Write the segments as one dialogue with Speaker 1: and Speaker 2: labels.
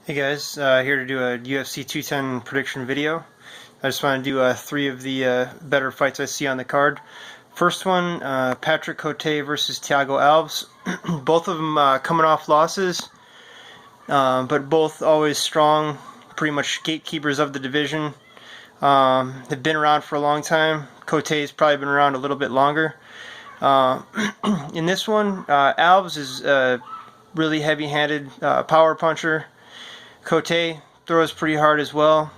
Speaker 1: Hey guys, here to do a UFC 210 prediction video. I just want to do three of the better fights I see on the card. First one, Patrick Cote versus Thiago Alves. Both of them coming off losses, but both always strong, pretty much gatekeepers of the division. They've been around for a long time. Cote's probably been around a little bit longer. Uh, in this one, Alves is a really heavy-handed power puncher. Cote throws pretty hard as well.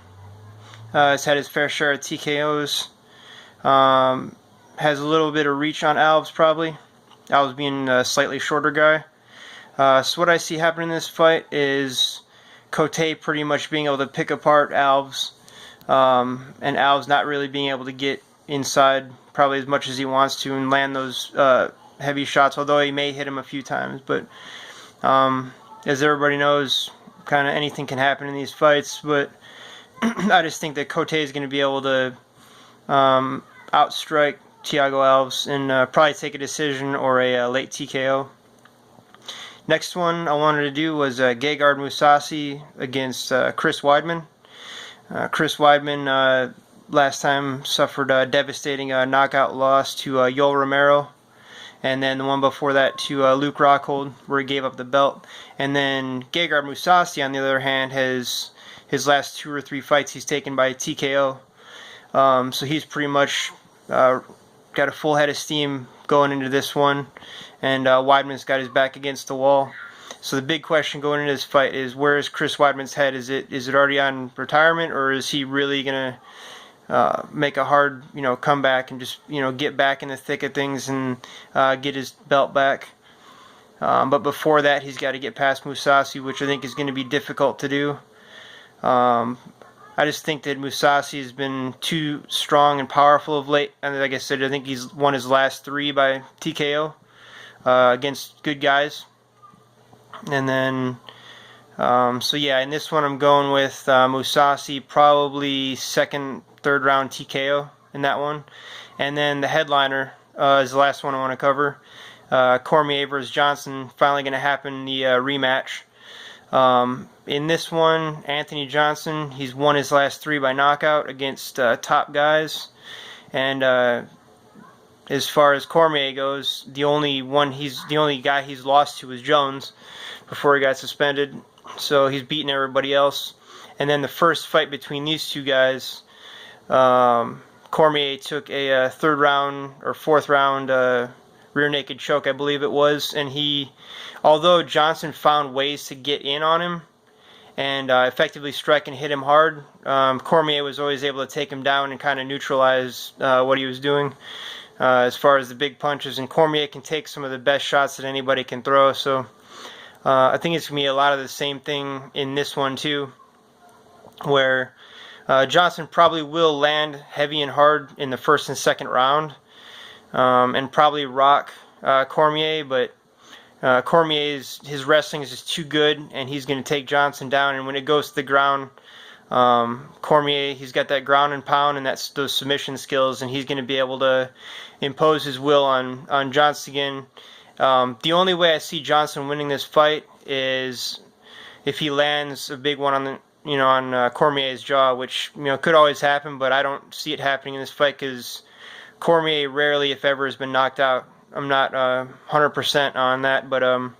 Speaker 1: Has had his fair share of TKOs. Has a little bit of reach on Alves probably. Alves being a slightly shorter guy. So what I see happening in this fight is Cote pretty much being able to pick apart Alves, and Alves not really being able to get inside probably as much as he wants to and land those heavy shots, although he may hit him a few times. But as everybody knows, kind of anything can happen in these fights, but I just think that Cote is going to be able to outstrike Thiago Alves and probably take a decision or a late TKO. Next one I wanted to do was Gegard Mousasi against Chris Weidman. Chris Weidman last time suffered a devastating knockout loss to Yoel Romero, and then the one before that to Luke Rockhold, where he gave up the belt. And then Gegard Mousasi, on the other hand, has his last 2 or 3 fights he's taken by TKO. So he's pretty much got a full head of steam going into this one, and Weidman's got his back against the wall. So the big question going into this fight is, where is Chris Weidman's head? Is it already on retirement, or is he really gonna make a hard, comeback and just, get back in the thick of things and get his belt back? But before that, he's got to get past Mousasi, which I think is going to be difficult to do. I just think that Mousasi has been too strong and powerful of late. And like I said, I think he's won his last 3 by TKO against good guys. And then, so yeah, in this one I'm going with Mousasi, probably second, third round TKO in that one. And then the headliner is the last one I want to cover. Cormier versus Johnson, finally going to happen, the rematch. In this one, Anthony Johnson, he's won his last 3 by knockout against top guys. And as far as Cormier goes, the only guy he's lost to was Jones before he got suspended. So he's beaten everybody else. And then the first fight between these two guys, Cormier took a 3rd round or 4th round rear naked choke, I believe it was, and although Johnson found ways to get in on him and effectively strike and hit him hard, Cormier was always able to take him down and kind of neutralize what he was doing as far as the big punches. And Cormier can take some of the best shots that anybody can throw, so I think it's going to be a lot of the same thing in this one too, where Johnson probably will land heavy and hard in the 1st and 2nd round, and probably rock Cormier, but his wrestling is just too good, and he's going to take Johnson down. And when it goes to the ground, Cormier, he's got that ground and pound and those submission skills, and he's going to be able to impose his will on Johnson again. The only way I see Johnson winning this fight is if he lands a big one on Cormier's jaw, which could always happen, but I don't see it happening in this fight because Cormier rarely, if ever, has been knocked out. I'm not 100% on that, but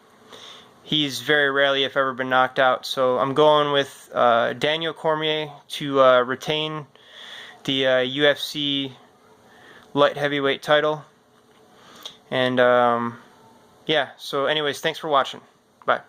Speaker 1: he's very rarely, if ever, been knocked out. So I'm going with Daniel Cormier to retain the UFC light heavyweight title. And yeah, so anyways, thanks for watching. Bye.